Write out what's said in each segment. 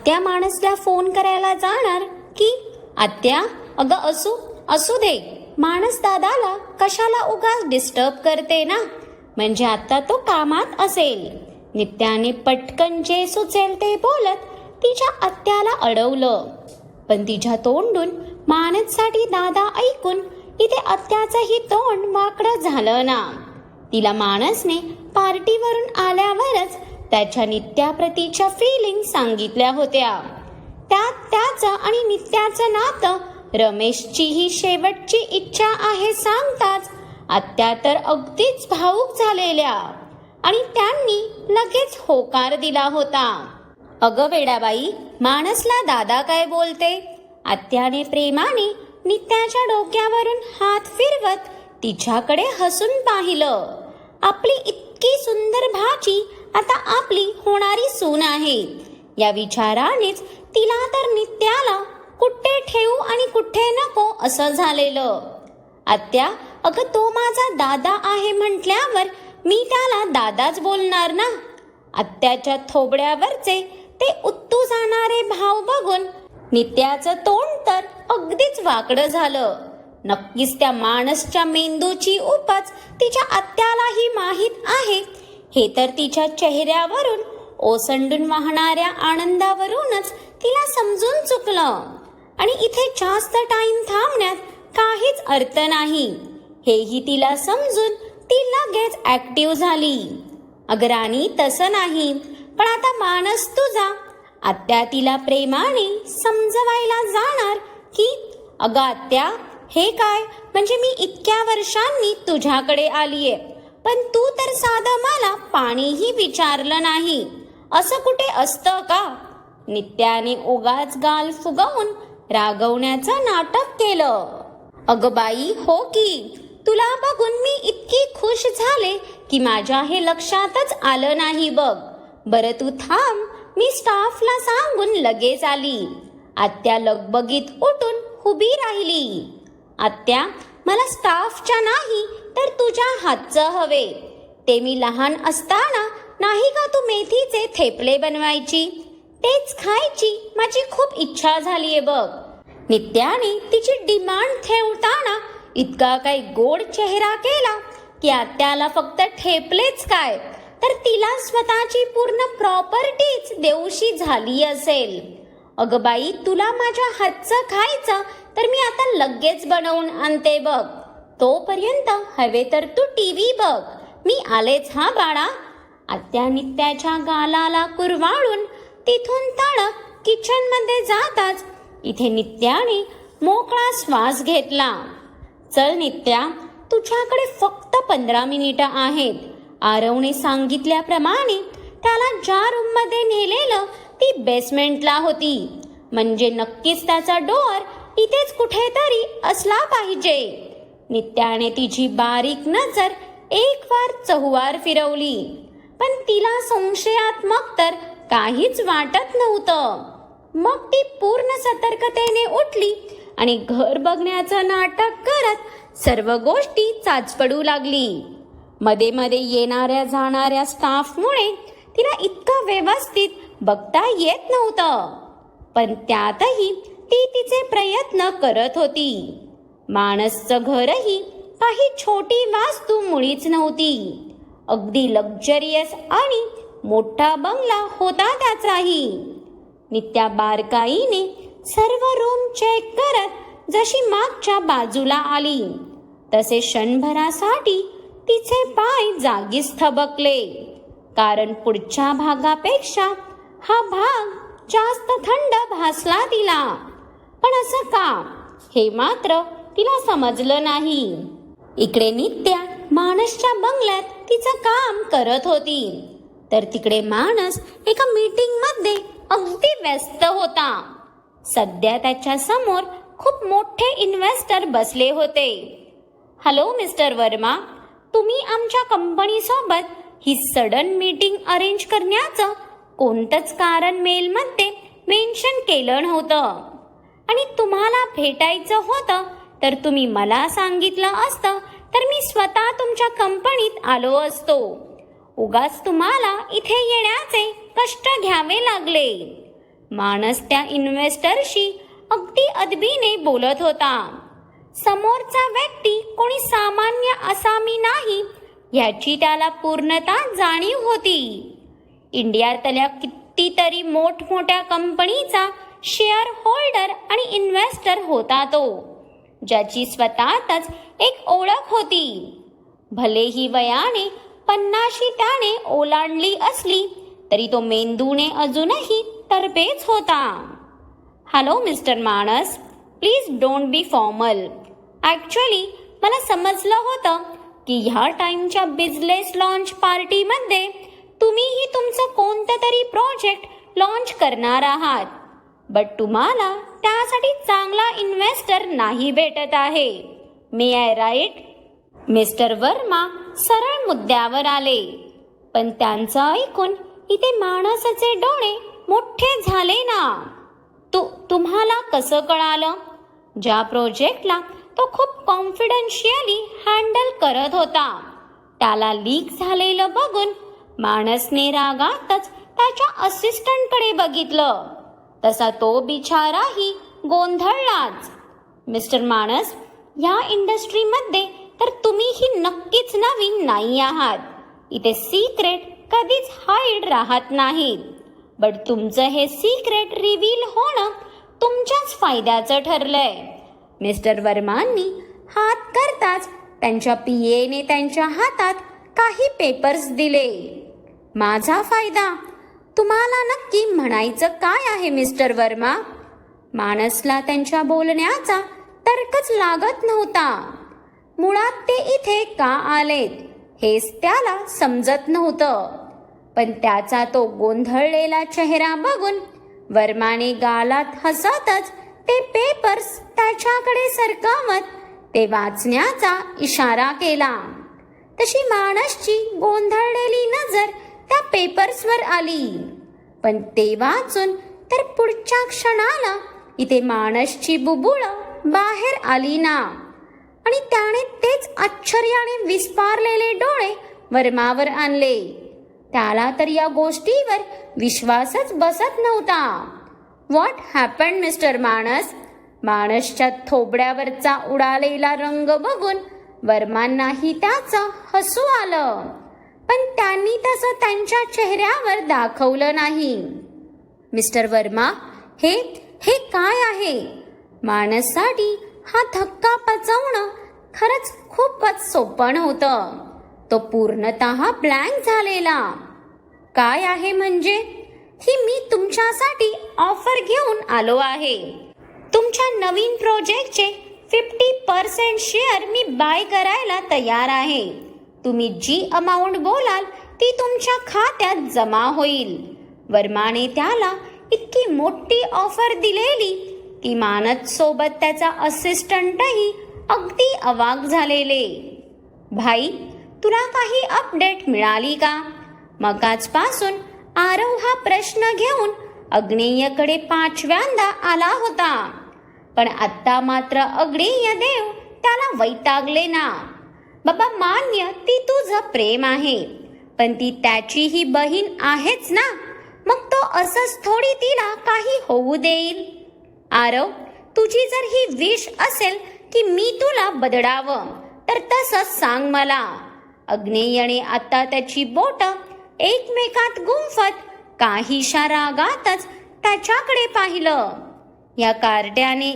आत्या माणसला फोन करायला जाणार की आत्या अगं असू दे, माणस दादाला कशाला उगाच डिस्टर्ब करते ना, म्हणजे आता तो कामात असेल. नित्याने पटकन जे सुचेल ते बोलत तिच्या आत्याला अडवलं. पण तिच्या तोंडून मानससाठी दादा ऐकून इथे आत्याचंही तोंड वाकडं झालं ना. तिला मानसने पार्टीवरून आल्यावरच त्याच्या नित्याप्रतीच्या फिलिंग सांगितल्या होत्या. त्यात त्याचं आणि नित्याचं नातं रमेशची ही शेवटची इच्छा आहे सांगताच आत्या तर अगदीच भावूक झालेल्या आणि त्यांनी लगेच होकार दिला होता. अगं वेडाबाई, मानसला दादा काय बोलते? आत्याने प्रेमाने नित्याच्या डोक्यावरून हात फिरवत तिच्याकडे हसून पाहिलं. आपली इतकी सुंदर भाची आता आपली होणारी सून आहे या विचारानेच तिला तर नित्याला कुठे ठेवू आणि कुठे नको असं झालेलं. आत्या, अगं तो माझा दादा आहे म्हटल्यावर मी त्याला दादाच बोलणार ना. आत्याच्या थोबड्यावरचे ते उत्तू जाणारे भाव बघून नित्याचं तोंड तर अगदीच वाकडं झालं. नक्कीच त्या माणसच्या मेंदूची उपज तिच्या आत्यालाही माहीत आहे हे तर तिच्या चेहऱ्यावरून ओसंडून वाहणाऱ्या आनंदावरूनच तिला समजून चुकलं. आणि इथे जास्त टाइम थांबण्यात काहीच अर्थ नाही हेही तिला समजून ती लगेच ऍक्टिव्ह झाली. अगं राणी, तसं नाही, पण आता मानस तुझा. आत्या तिला प्रेमाने समजवायला जाणार की अगं आत्या, हे काय, म्हणजे मी इतक्या वर्षांनी तुझ्याकडे आलीये पण तू तर साधं मला पाणीही विचारलं नाही, असं कुठे असतं का? नित्याने उगाच गाल फुगवून रागवण्याचं नाटक केलं. अगं बाई, हो की, तुला बघून मी इतकी खुश झाले की माझ्या हे लक्षातच आलं नाही बघ. बरं तू थांब, मी स्टाफला सांगून लगेच आली. आत्या लगबगीत उठून उभी राहिली. आत्या, मला स्टाफच्या नाही तर तुझ्या हातचं हवे. ते मी लहान असताना नाही का तू मेथीचे थेपले बनवायची, तेच खायची माझी खूप इच्छा झालीये बघ. नित्याने तिची डिमांड ठेवताना इतका काही गोड चेहरा केला की आत्याला फक्त ठेपलेच काय तर तिला स्वतःची पूर्ण प्रॉपर्टीच देऊशी झाली असेल. अगं बाई, तुला माझ्या हातचं खायचं तर मी आता लगेच बनवून आणते बघ. तोपर्यंत हवे तर तू टीव्ही बघ, मी आलेच हा बाळा. आत्या नित्याच्या गालाला कुरवाळून तिथून तडक किचन मध्ये जाताच इथे नित्याने मोकळा श्वास घेतला. चल नित्या, तुझ्याकडे फक्त 15 मिनिटं आहेत. आरवने सांगितल्याप्रमाणे त्याला ज्या रूम मध्ये नेलेलं ती बेसमेंटला होती, म्हणजे नक्कीच त्याचा डोअर इथेच कुठेतरी असला पाहिजे. नित्याने तिची बारीक नजर एक वार चहुवार फिरवली, पण तिला संशयात्मक तर काहीच वाटत नव्हतं. मग ती पूर्ण सतर्कतेने उठली आणि घर बघण्याचं नाटक करत सर्व गोष्टी चाचपडू लागली. मध्ये मध्ये येणाऱ्या जाणाऱ्या स्टाफमुळे तिला इतकं व्यवस्थित बघता येत नव्हतं, पण त्यातही ती तिचे प्रयत्न करत होती. मानसचं घरही काही छोटी वास्तू मुळीच नव्हती. अगदी लक्झरियस आणि मोठा बंगला होता त्याचाही. नित्या बारकाईने सर्व रूम चेक करत जशी मागच्या बाजूला आली तसे क्षणभरासाठी तिचे पाय जागीच थबकले, कारण पुढच्या भागापेक्षा हा भाग जास्त थंड भासला तिला. पण असं का, हे मात्र तिला समजलं नाही. इकडे नित्या मानसच्या बंगल्यात तिचं काम करत होती, तर तिकडे मानस एका मीटिंग मध्ये अगदी व्यस्त होता. सध्या त्याच्या समोर खूप मोठे इन्व्हेस्टर बसले होते. हॅलो मिस्टर वर्मा, तुम्ही आमच्या कंपनीसोबत ही सडन मीटिंग अरेंज करण्याचं कोणतंच कारण मेलमध्ये मेन्शन केलं नव्हतं, आणि तुम्हाला भेटायचं होतं तर तुम्ही मला सांगितलं असतं तर मी स्वतः तुमच्या कंपनीत आलो असतो. उगाच तुम्हाला इथे येण्याचे कष्ट घ्यावे लागले. मानस त्या इन्व्हेस्टरशी अगदी अदबीने बोलत होता. समोरचा व्यक्ती कोणी सामान्य असामी नाही याची त्याला पूर्णतः जाणीव होती. इंडियातल्या कितीतरी मोठमोठ्या कंपनीचा शेअर होल्डर आणि इन्व्हेस्टर होता तो, ज्याची स्वतःच एक ओळख होती. भलेही वयाने 50 त्याने ओलांडली असली तरी तो मेंदूने अजूनही तरबेज होता. हॅलो मिस्टर मानस, please don't be formal. Actually मला समजलं होतं की ह्या टाईमच्या बिझनेस लॉन्च पार्टीमध्ये तुम्हीही तुमचं कोणतं तरी प्रोजेक्ट लॉन्च करणार आहात, बट तुम्हाला त्यासाठी चांगला इन्व्हेस्टर नाही भेटत आहे. मे आय राईट? मिस्टर वर्मा सरळ मुद्द्यावर आले, पण त्यांचं ऐकून इथे माणसाचे डोळे मोठे झाले ना. तुम्हाला कसं कळालं? ज्या प्रोजेक्टला तो खूप कॉन्फिडेन्शियली हँडल करत होता त्याला लीक झालेलं बघून मानसने रागातच त्याच्या असिस्टंटकडे बघितलं. तसा तो बिचाराही गोंधळलाच. मिस्टर मानस, या इंडस्ट्रीमध्ये तर तुम्हीही नक्कीच नवीन नाही आहात. इथे सिक्रेट कधीच हाईड राहत नाहीत, बट तुमचं हे सिक्रेट रिव्हील होणं तुमच्याच फायद्याचं ठरलंय. मिस्टर वर्मांनी हात करताच त्यांच्या पीएने त्यांच्या हातात काही पेपर्स दिले. माझा फायदा? तुम्हाला नक्की म्हणायचं काय आहे मिस्टर वर्मा? मानसला त्यांच्या बोलण्याचा तर्कच लागत नव्हता. मुळात ते इथे का आलेत हेच त्याला समजत नव्हतं. पण त्याचा तो गोंधळलेला चेहरा बघून वर्माने गालात हसतच ते पेपर्स त्याच्याकडे सरकावत ते वाचण्याचा इशारा केला. तशी मानसची गोंधळलेली नजर त्या पेपर्सवर आली, पण ते वाचून तर पुढच्या क्षणाला इथे मानसची बुबुळं बाहेर आली ना, आणि त्याने तेच आश्चर्याने विस्फारलेले डोळे वर्मावर आणले. त्याला तर या गोष्टीवर विश्वासच बसत नव्हता. व्हॉट हॅपन्ड मिस्टर मानस? मानसच्या थोबड्यावरचा उडालेला रंग बघून वर्मांनाही त्याचं हसू आलं, पण त्यांनी तसं त्यांच्या चेहऱ्यावर दाखवलं नाही. मिस्टर वर्मा, हे काय आहे? मानससाठी हा धक्का पचवणं खरंच खूपच सोपं नव्हतं. तो पूर्णतः ब्लँक झालेला. काय आहे म्हणजे? ही मी तुमच्यासाठी ऑफर घेऊन आलो आहे. तुमच्या नवीन प्रोजेक्टचे 50% शेअर मी बाय करायला तयार आहे. तुम्ही जी अमाऊंट बोलाल ती तुमच्या खात्यात जमा होईल. वर्माने त्याला इतकी मोठी ऑफर दिलेली की मानस सोबत त्याचा असिस्टंटही अगदी अवाक झालेले. भाई, तुला काही अपडेट मिळाली का? मगाचपासून आरव हा प्रश्न घेऊन अग्नेयकडे 5व्यांदा आला होता, पण आत्ता मात्र अग्नेय देव त्याला वैतागले ना. बाबा मान्य, ती तुझं प्रेम आहे, पण ती त्याचीही बहीण आहेच ना, मग तो असंच थोडी तिला काही होऊ देईल. आरव, तुझी जर ही विश असेल की मी तुला बदडावं तर तसंच सांग मला. अग्नेयने आता त्याची बोटं एकमेकात गुंफत काहीशा रागातच त्याच्याकडे पाहिलं. या कार्ट्याने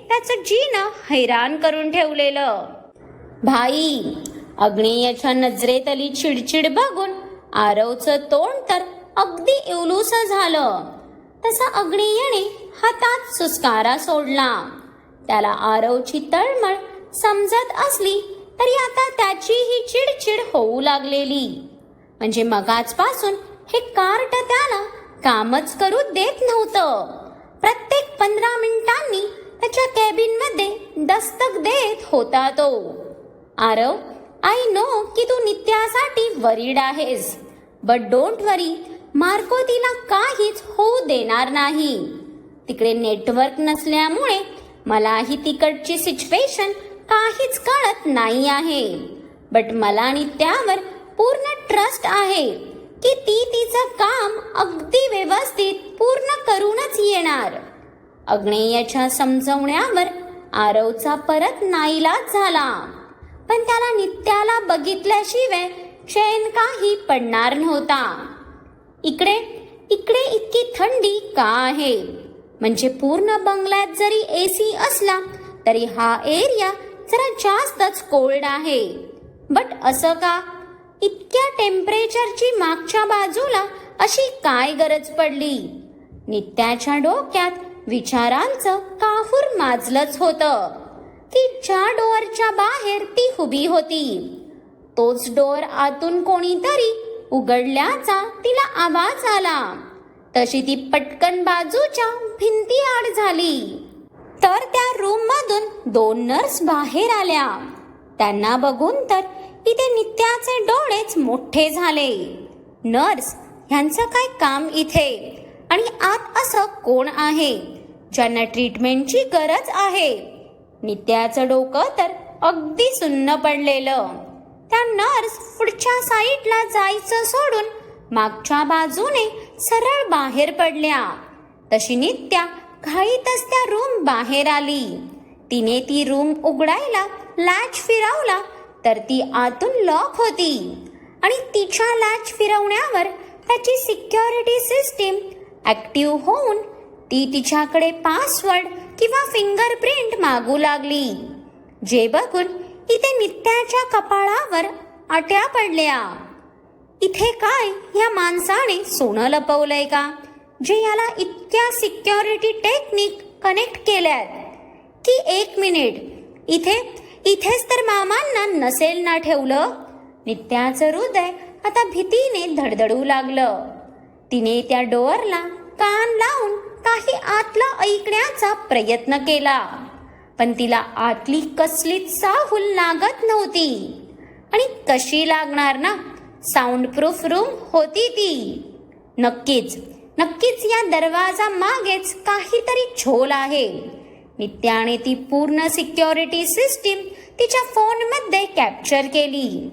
त्याचं जीनं हैराण करून ठेवलेलं. भाई, अग्नेयच्या नजरेतली चिडचिड बघून आरवचं तोंड तर अगदी इवलूस झालं. तसा अग्नेयने हातात सुस्कारा सोडला. त्याला आरवची तळमळ समजत असली तरी आता त्याचीही चिडचिड होऊ लागलेली. म्हणजे मगाचपासून हे कार्ट त्याला कामच करू देत नव्हतं. प्रत्येक 15 मिनिटांनी त्याच्या कॅबिनमध्ये दस्तक देत होता तो. आरव, आय नो की तू नित्यासाठी वरीड आहेस, बट डोंट वरी, मार्को तिला काहीच होऊ देणार नाही. तिकडे नेटवर्क नसल्यामुळे मलाही तिकडची सिच्युएशन काहीच कळत नाही आहे, बट मला नित्यावर पूर्ण ट्रस्ट आहे. की ती तिचं काम अगदी व्यवस्थित पूर्ण करूनच येणार. अग्नेयाच्या समजवण्यावर आरवचा परत नाईलाज झाला, पण त्याला नित्याला बघितल्याशिवाय चैन काही पडणार नव्हता. इकडे इकडे इतकी थंडी का आहे? म्हणजे पूर्ण बंगल्यात जरी एसी असला तरी हा एरिया जरा जास्तच कोल्ड आहे. बट असं का? इतक्या टेम्परेचरची मागच्या बाजूला अशी काय गरज पडली? नित्याच्या डोक्यात विचारांचं काहूर माजलंच होतं की ज्या डोअरच्या बाहेर ती उभी होती तोच डोअर आतून कोणीतरी उघडल्याचा तिला आवाज आला. तशी ती पटकन बाजूच्या भिंती आड झाली तर त्या रूम मधून 2 नर्स बाहेर आल्या. त्यांना बघून तर इथे नित्याचे डोळेच मोठे झाले. नर्स, ह्यांचं काय काम इथे? आणि आत असं कोण आहे ज्यांना ट्रीटमेंटची गरज आहे? नित्याचं डोकं तर अगदी सुन्न पडलेलं. त्या नर्स पुढच्या साईडला जायचं सोडून मागच्या बाजूने सरळ बाहेर पडल्या. तशी नित्या घाईतच त्या रूम बाहेर आली. तिने ती रूम उघडायला लॅच फिरवला तर ती आतून लॉक होती आणि तिच्या लॅच फिरवण्यावर त्याची सिक्युरिटी सिस्टीम ऍक्टिव्ह होऊन ती तिच्याकडे पासवर्ड किंवा फिंगरप्रिंट मागू लागली. जे बघून इथे नित्याच्या कपाळावर आट्या पडल्या. इथे काय या माणसाने सोनं लपवलंय का जे याला इतक्या सिक्युरिटी टेक्निक कनेक्ट केल्यात? की 1 मिनिट, इथेच तर मामांना नसेल ना ठेवलं? नित्याचं हृदय आता भीतीने धडधडू लागलं. तिने त्या डोअरला कान लावून काही आतलं ऐकण्याचा प्रयत्न केला, पण तिला आतली कसलीच चाहूल लागत नव्हती. आणि कशी लागणार ना? साऊंड प्रूफ रूम होती ती. नक्कीच या दरवाजा मागेच काहीतरी झोल आहे. नित्याने ती पूर्ण सिक्युरिटी सिस्टीम तिच्या फोनमध्ये कॅप्चर केली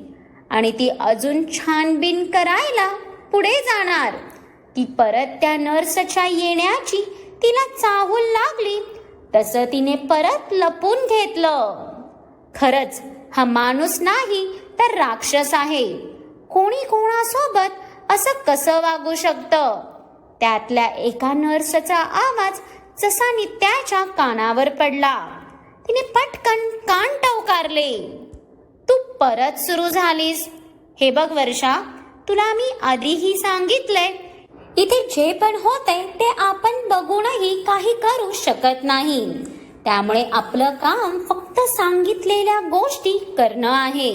आणि ती अजून छानबीन करायला पुढे जाणार. ती परत त्या नर्सच्या येण्याची तिला चाहूल लागली तसं तिने परत लपून घेतलं. खरंच हा माणूस नाही तर राक्षस आहे. कोणी कोणासोबत असं कसं वागू शकतं? त्यातल्या एका नर्सचा आवाज जसा नित्याच्या कानावर पडला, तिने पटकन कान टवकारले. तू परत सुरू झालीस? हे बघ वर्षा, तुला मी आधीही सांगितलंय, इथे जे पण होतंय ते आपण बघूनही काही करू शकत नाही. त्यामुळे आपलं काम फक्त सांगितलेल्या गोष्टी करणं आहे.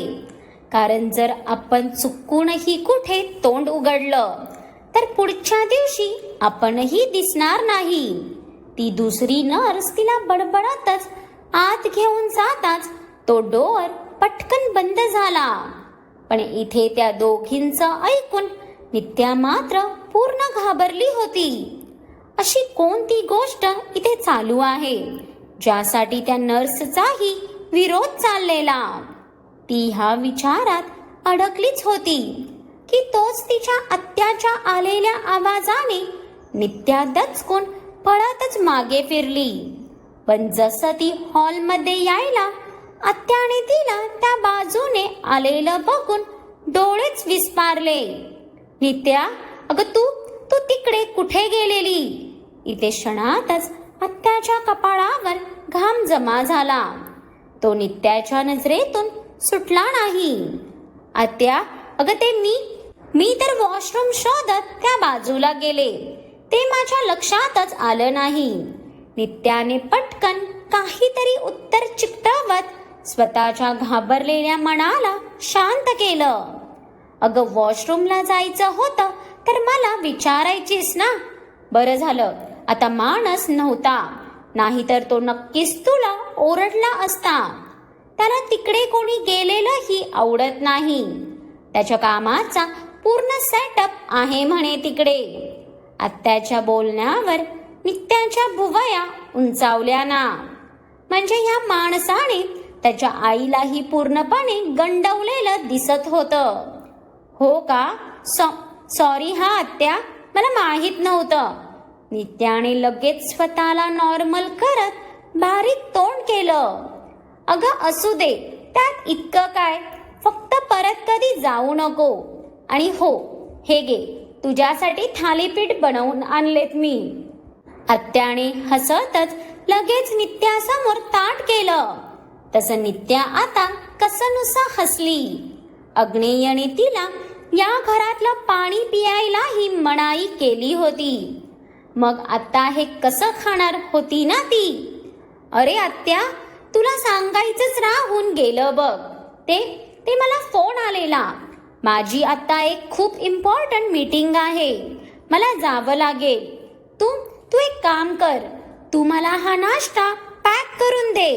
कारण जर आपण चुकूनही कुठे तोंड उघडलं तर पुढच्या दिवशी आपणही दिसणार नाही. ती दुसरी नर्स तिला बडबडतच आत घेऊन जाताच तो डोअर पटकन बंद झाला. पण इथे त्या दोघींचं ऐकून नित्या मात्र पूर्ण घाबरली होती. अशी कोणती गोष्ट इथे चालू आहे ज्यासाठी त्या नर्सचाही विरोध चाललेला? ती ह्या विचारात अडकलीच होती की तोच तिच्या आत्याच्या आलेल्या आवाजाने नित्या दचकून पळतच मागे फिरली. पण जसं ती हॉलमध्ये यायला आत्याने तिला त्या बाजूने आलेलं बघून डोळेच विस्पारले. नित्या, अगं तू तिकडे कुठे गेलेली? इथे क्षणातच आत्याच्या कपाळावर घाम जमा झाला. तो नित्याच्या नजरेतून सुटला नाही. आत्या, अगं ते मी तर वॉशरूम शोधत त्या बाजूला गेले, ते माझ्या लक्षातच आलं नाही. नित्याने पटकन काहीतरी उत्तर चिकटवत स्वतःच्या घाबरलेल्या मनाला शांत केलं. अगं वॉशरूमला जायचं होतं तर मला विचारायचीस ना. बरं झालं आता माणस नव्हता, नाहीतर तो नक्कीच तुला ओरडला असता. त्याला तिकडे कोणी गेलेलंही आवडत नाही. त्याच्या कामाचा पूर्ण सेटअप आहे म्हणे तिकडे. आत्याच्या बोलण्यावर नित्याच्या भुवया उंचावल्या ना. म्हणजे ह्या माणसाने त्याच्या आईलाही पूर्णपणे गंडवलेलं दिसत होतं. हो का? सॉरी हा आत्या, मला माहीत नव्हतं. नित्याने लगेच स्वतःला नॉर्मल करत बारीक तोंड केलं. अगं असू दे, त्यात इतकं काय, फक्त परत कधी जाऊ नको. आणि हो, हे घे, तुझ्यासाठी थालीपीठ बनवून आणलेत मी. आत्याने हसतच लगेच नित्यासमोर ताट केलं. तसं नित्या आता कसनुसा हसली. अग्नेयने तिला या घरातलं पाणी पियायलाही मनाई केली होती. मग आता हे कसं खाणार होती ना ती. अरे आत्या, तुला सांगायचंच राहून गेलं बघ. ते मला फोन आलेला. माझी आता एक खूप इम्पॉर्टंट मीटिंग आहे, मला जावं लागेल. तू एक काम कर, तू मला हा नाश्ता पॅक करून दे,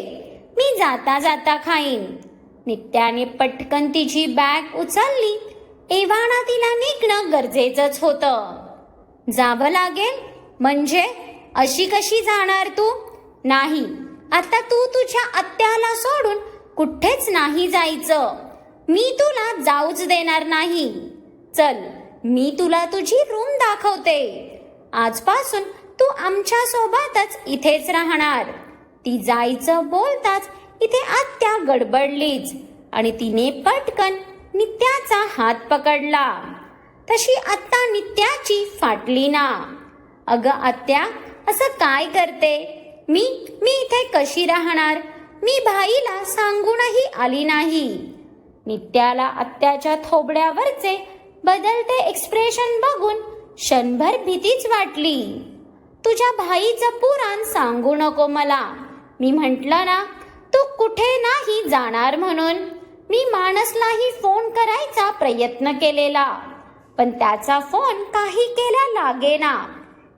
मी जाता जाता खाईन. नित्याने पटकन तिची बॅग उचलली. एव्हाना तिला निघणं गरजेचंच होतं. जावं लागेल म्हणजे अशी कशी जाणार तू? नाही, आता तू तुझ्या आत्याला सोडून कुठेच नाही जायचं. मी तुला जाऊच देणार नाही. चल, मी तुला तुझी रूम दाखवते. आजपासून तू आमच्या सोबतच इथेच राहणार. ती जायचं बोलताच इथे आत्या गडबडलीच आणि तिने पटकन नित्याचा हात पकडला. तशी आत्ता नित्याची फाटली ना. अगं आत्या, असं काय करते? मी इथे कशी राहणार? मी भाईला सांगूनही आली नाही. नित्याला आत्याच्या थोबड्यावरचे बदलते एक्सप्रेशन बघून क्षणभर भीतीच वाटली. तुझ्या भाईचं पुराण सांगू नको मला. मी म्हटलं ना, तू कुठे नाही जाणार म्हणून. मी मानसलाही फोन करायचा प्रयत्न केलेला, पण त्याचा फोन काही केल्या लागेना.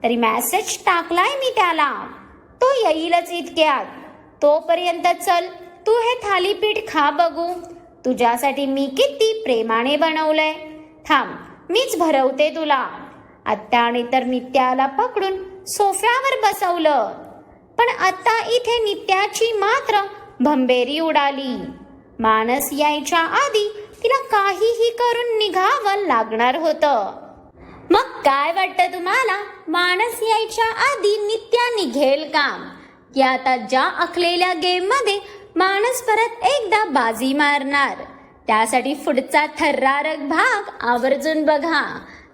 तरी मेसेज टाकलाय मी त्याला, तो येईलच इतक्यात. तोपर्यंत चल, तू हे थालीपीठ खा बघू. तुझ्यासाठी मी किती प्रेमाने बनवलंय. थांब, मीच भरवते तुला. आत्याने तर नित्याला पकडून सोफ्यावर बसवलं. पण आता इथे नित्याची मात्र भंबेरी उडाली. मानस यायच्या आधी तिला काहीही करून निघावं लागणार होतं. मग काय वाटतं तुम्हाला? मानस यायच्या आधी नित्या निघेल का? की आता ज्या आखलेल्या गेम मध्ये मानस परत एकदा बाजी मारणार? त्यासाठी पुढचा थरारक भाग आवर्जून बघा,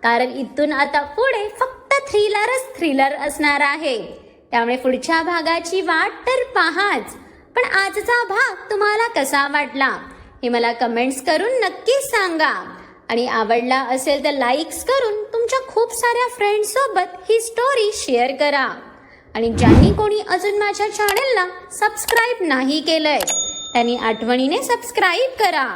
कारण इथून आता पुढे फक्त थ्रिलर असणार आहे. त्यामुळे पुढच्या भागाची वाट तर पाहाच. पण आजचा भाग तुम्हाला कसा वाटला हे मला कमेंट्स करून नक्कीच सांगा. आणि आवडला असेल तर लाईक्स करून तुमच्या खूप साऱ्या फ्रेंड्स सोबत ही स्टोरी शेअर करा. आणि ज्यांनी कोणी अजून माझ्या चॅनलला सबस्क्राईब नाही केलंय त्यांनी आठवणीने सबस्क्राईब करा.